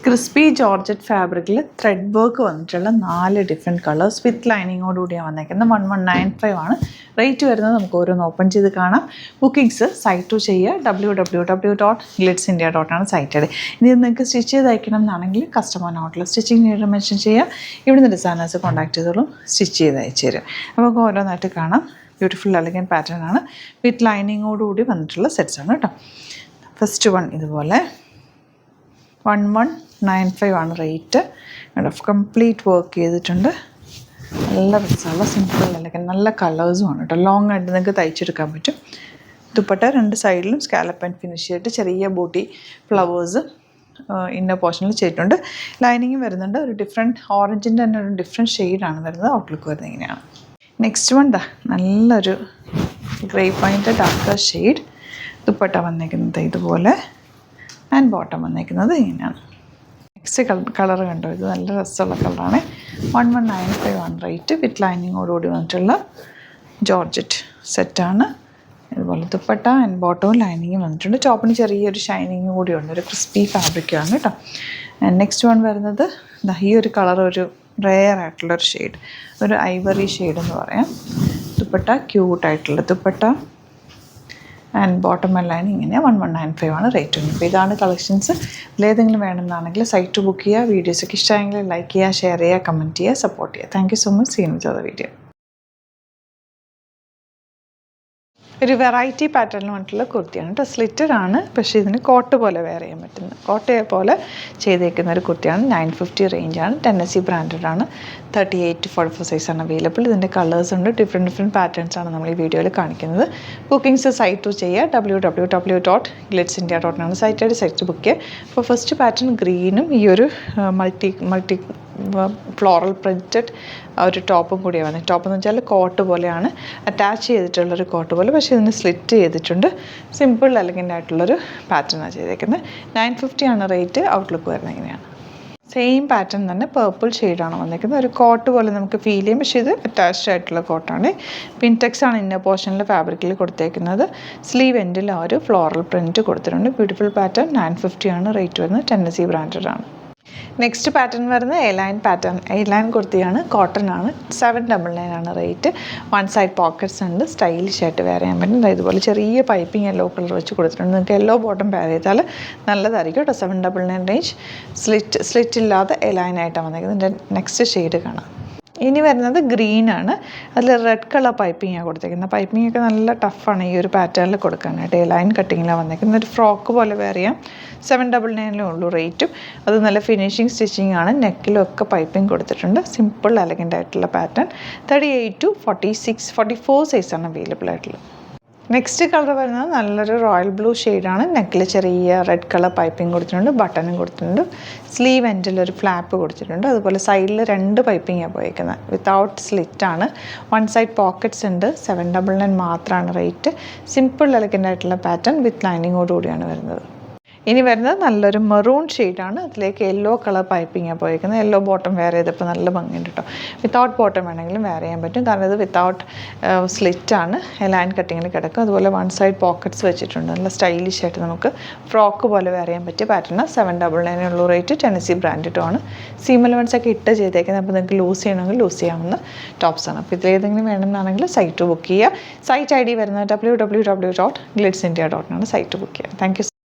Crispy georgette ഫാബ്രിക്കിൽ thread work വന്നിട്ടുള്ള 4 different colours വിത്ത് ലൈനിങ്ങോടുകൂടിയാണ് വന്നേക്കുന്നത്. 1195 ആണ് റേറ്റ് വരുന്നത്. നമുക്ക് ഓരോന്ന് ഓപ്പൺ ചെയ്ത് കാണാം. ബുക്കിംഗ്സ് സൈറ്റ് ടു ചെയ്യുക www.glitzindia.com ആണ് സൈറ്റ്. ഇനി നിങ്ങൾക്ക് സ്റ്റിച്ച് ചെയ്ത് അയക്കണം എന്നാണെങ്കിൽ കസ്റ്റമർ നോട്ടിൽ സ്റ്റിച്ചിങ് നീഡ് മെൻഷൻ ചെയ്യുക. ഇവിടുന്ന് ഡിസൈനേഴ്സ് കോൺടാക്ട് ചെയ്തോളും, സ്റ്റിച്ച് ചെയ്ത് അയച്ചു തരും. നമുക്ക് ഓരോന്നായിട്ട് കാണാം. ബ്യൂട്ടിഫുൾ എലഗൻ പാറ്റേൺ ആണ്, വിത്ത് ലൈനിങ്ങോടുകൂടി വന്നിട്ടുള്ള സെറ്റ്സ് ആണ് കേട്ടോ. ഫസ്റ്റ് വൺ ഇതുപോലെ 1195 ആണ് റേറ്റ്. കംപ്ലീറ്റ് വർക്ക് ചെയ്തിട്ടുണ്ട്. നല്ല രസമുള്ള സിമ്പിൾ അല്ലെങ്കിൽ നല്ല കളേഴ്സും ആണ് കേട്ടോ. ലോങ് ആയിട്ട് നിങ്ങൾക്ക് തയ്ച്ചെടുക്കാൻ പറ്റും. ദുപ്പട്ട 2 സൈഡിലും സ്കാലപ്പ് ആൻഡ് ഫിനിഷ് ചെയ്തിട്ട് ചെറിയ ബൂട്ടി ഫ്ലവേഴ്സ് ഇന്നർ പോർഷനിൽ ചെയ്തിട്ടുണ്ട്. ലൈനിങ്ങും വരുന്നുണ്ട്. ഒരു ഡിഫറെൻറ്റ് ഓറഞ്ചിൻ്റെ തന്നെ ഒരു ഡിഫറെൻറ്റ് ഷെയ്ഡാണ് വരുന്നത്. ഔട്ട്ലുക്ക് വരുന്നത് ഇങ്ങനെയാണ്. നെക്സ്റ്റ് വൺ നല്ലൊരു ഗ്രേപ്പ് വൈൻ്റെ ഡാർക്ക് ഷെയ്ഡ്. ദുപ്പട്ട വന്നേക്കുന്നത് ഇതുപോലെ ആൻഡ് ബോട്ടം വന്നേക്കുന്നത് ഇങ്ങനെയാണ്. നെക്സ്റ്റ് കളർ കണ്ടോ, ഇത് നല്ല രസമുള്ള കളറാണ്. 1195 ആണ് റേറ്റ്. വിത്ത് ലൈനിങ്ങോടുകൂടി വന്നിട്ടുള്ള ജോർജറ്റ് സെറ്റാണ്. ഇതുപോലെ ദുപ്പട്ട ആൻഡ് ബോട്ടവും ലൈനിങ്ങും വന്നിട്ടുണ്ട്. ടോപ്പിന് ചെറിയൊരു ഷൈനിങ് കൂടിയുണ്ട്. ഒരു ക്രിസ്പി ഫാബ്രിക്കാണ് കേട്ടോ. നെക്സ്റ്റ് വൺ വരുന്നത് ഈ ഒരു കളർ, ഒരു റെയർ ആയിട്ടുള്ളൊരു ഷെയ്ഡ്, ഒരു ഐവറി ഷെയ്ഡ് എന്ന് പറയാം. ദുപ്പട്ട ക്യൂട്ടായിട്ടുള്ള dupatta and bottom and line ഇങ്ങനെ 1195 ആണ് റേറ്റ്. ഇപ്പോൾ ഇതാണ് കളക്ഷൻസ്. ഇതിലേതെങ്കിലും വേണമെന്നാണെങ്കിൽ സൈറ്റ് ബുക്ക് ചെയ്യുക. വീഡിയോസൊക്കെ ഇഷ്ടമായെങ്കിൽ ലൈക്ക് ചെയ്യുക, ഷെയർ ചെയ്യുക, കമൻറ്റ് ചെയ്യുക, സപ്പോർട്ട് ചെയ്യുക. Thank you so much. Seen with the video. ഒരു വെറൈറ്റി പാറ്റേണിൽ വന്നിട്ടുള്ള കുർത്തിയാണ് കേട്ടോ. സ്ലിറ്റഡ് ആണ്, പക്ഷേ ഇതിന് കോട്ട് പോലെ വെയർ ചെയ്യാൻ പറ്റുന്ന, കോട്ടയെ പോലെ ചെയ്തേക്കുന്ന ഒരു കുർത്തിയാണ്. 950 റേഞ്ചാണ്. ടെന്നസി ബ്രാൻഡഡ് ആണ്. 38 to 44 സൈസാണ് അവൈലബിൾ. ഇതിൻ്റെ കളേഴ്സ് ഉണ്ട്. ഡിഫറെൻറ്റ് പാറ്റേൺസ് ആണ് നമ്മൾ ഈ വീഡിയോയിൽ കാണിക്കുന്നത്. ബുക്കിംഗ്സ് സൈറ്റ് ടു ചെയ്യുക www.glitzindia.com ആണ് സൈറ്റ് ബുക്ക് ചെയ്യുക. അപ്പോൾ ഫസ്റ്റ് പാറ്റേൺ ഗ്രീനും ഈ ഒരു മൾട്ടി ഫ്ലോറൽ പ്രിൻറ്റഡ് ഒരു ടോപ്പും കൂടിയാണ് വന്നത്. ടോപ്പ് എന്ന് വെച്ചാൽ കോട്ട് പോലെയാണ്, അറ്റാച്ച് ചെയ്തിട്ടുള്ളൊരു കോട്ട് പോലെ, പക്ഷേ ഇതിന് സ്ലിറ്റ് ചെയ്തിട്ടുണ്ട്. സിമ്പിൾ എലഗൻ്റ് ആയിട്ടുള്ളൊരു പാറ്റേണാണ് ചെയ്തേക്കുന്നത്. 950 ആണ് റേറ്റ്. ഔട്ട്ലുക്ക് വരുന്നത് ഇങ്ങനെയാണ്. സെയിം പാറ്റേൺ തന്നെ പേർപ്പിൾ ഷെയ്ഡാണ് വന്നിരിക്കുന്നത്. ഒരു കോട്ട് പോലെ നമുക്ക് ഫീൽ ചെയ്യും, പക്ഷേ ഇത് അറ്റാച്ച്ഡ് ആയിട്ടുള്ള കോട്ടാണ്. പിൻടെക്സ് ആണ് ഇന്നർ പോർഷനിൽ ഫാബ്രിക്കിൽ കൊടുത്തേക്കുന്നത്. സ്ലീവ് എൻഡിൽ ആ ഒരു ഫ്ലോറൽ പ്രിൻറ്റ് കൊടുത്തിട്ടുണ്ട്. Beautiful pattern. 950 ആണ് റേറ്റ് വരുന്നത്. ടെന്നസി ബ്രാൻഡഡ് ആണ്. നെക്സ്റ്റ് പാറ്റേൺ വരുന്നത് എ ലൈൻ കുർത്തിയാണ്. കോട്ടൺ ആണ്. 799 ആണ് റേറ്റ്. 1 സൈഡ് പോക്കറ്റ്സ് ഉണ്ട്. സ്റ്റൈലിഷ് ആയിട്ട് വെയർ ചെയ്യാൻ പറ്റും. ഇതുപോലെ ചെറിയ പൈപ്പിംഗ് യെല്ലോ കളർ വെച്ച് കൊടുത്തിട്ടുണ്ട്. നിങ്ങൾക്ക് യെല്ലോ ബോട്ടം വെയർ ചെയ്താൽ നല്ലതായിരിക്കും കേട്ടോ. 799 റേഞ്ച്. സ്ലിറ്റ് ഇല്ലാതെ എ ലൈൻ ആയിട്ടാണ് വന്നിരിക്കുന്നത്. ഇതിൻ്റെ നെക്സ്റ്റ് ഷെയ്ഡ് കാണാം. ഇനി വരുന്നത് ഗ്രീനാണ്. അതിൽ റെഡ് കളർ പൈപ്പിങ്ങാണ് കൊടുത്തേക്കുന്നത്. പൈപ്പിംഗ് ഒക്കെ നല്ല ടഫാണ് ഈ ഒരു പാറ്റേണിൽ കൊടുക്കാനായിട്ട്. എ ലൈൻ കട്ടിങ്ങിലാണ് വന്നേക്കുന്നത്. ഒരു ഫ്രോക്ക് പോലെ വെയർ ചെയ്യാം. 799 ഉള്ളൂ റേറ്റും. അത് നല്ല ഫിനിഷിങ് സ്റ്റിച്ചിങ് ആണ്. നെക്കിലും ഒക്കെ പൈപ്പിംഗ് കൊടുത്തിട്ടുണ്ട്. സിമ്പിൾ എലഗൻ്റ് ആയിട്ടുള്ള പാറ്റേൺ. 38 to 44 സൈസാണ് അവൈലബിൾ ആയിട്ടുള്ളത്. നെക്സ്റ്റ് കളർ വരുന്നത് നല്ലൊരു റോയൽ ബ്ലൂ ഷെയ്ഡാണ്. നെക്കിൽ ചെറിയ റെഡ് കളർ പൈപ്പിംഗ് കൊടുത്തിട്ടുണ്ട്. ബട്ടണും കൊടുത്തിട്ടുണ്ട്. സ്ലീവ് എൻഡിൽ ഒരു ഫ്ലാപ്പ് കൊടുത്തിട്ടുണ്ട്. അതുപോലെ സൈഡിൽ 2 പൈപ്പിങ്ങാണ് പോയിരിക്കുന്നത്. വിത്തൗട്ട് സ്ലിറ്റാണ്. 1 സൈഡ് പോക്കറ്റ്സ് ഉണ്ട്. 799 മാത്രമാണ് റേറ്റ്. സിമ്പിൾ എലഗൻ്റ് ആയിട്ടുള്ള പാറ്റേൺ വിത്ത് ലൈനിങ്ങോടുകൂടിയാണ് വരുന്നത്. ഇനി വരുന്നത് നല്ലൊരു മെറൂൺ ഷെയ്ഡാണ്. അതിലേക്ക് യെല്ലോ കളർ പൈപ്പിങ്ങാണ് പോയിരിക്കുന്നത്. യെല്ലോ ബോട്ടം വെയർ ചെയ്തപ്പോൾ നല്ല ഭംഗിയുണ്ട് കേട്ടോ. വിത്തൗട്ട് ബോട്ടം വേണമെങ്കിലും വെയർ ചെയ്യാൻ പറ്റും, കാരണം ഇത് വിത്തൗട്ട് സ്ലിറ്റാണ്. ലൈൻ കട്ടിങ്ങിൽ കിടക്കും. അതുപോലെ 1 സൈഡ് പോക്കറ്റ്സ് വെച്ചിട്ടുണ്ട്. നല്ല സ്റ്റൈലിഷ് ആയിട്ട് നമുക്ക് ഫ്രോക്ക് പോലെ വെയർ ചെയ്യാൻ പറ്റിയ പാറ്റേൺ. 799 ഉള്ളൂ റേറ്റ്. ടെന്നസി ബ്രാൻഡഡും ആണ്. സീം എലമെൻറ്റ്സ് ഒക്കെ ഇട്ട് ചെയ്തേക്കുന്നത്. അപ്പോൾ നിങ്ങൾക്ക് ലൂസ് ചെയ്യണമെങ്കിൽ ലൂസ് ചെയ്യാവുന്ന ടോപ്സാണ്. അപ്പോൾ ഇതിലേതെങ്കിലും വേണമെന്നാണെങ്കിൽ സൈറ്റ് ബുക്ക് ചെയ്യുക. സൈറ്റ് ID വരുന്നത് www.glitzindia.com ആണ് സൈറ്റ് ബുക്ക് ചെയ്യുക. Thank U.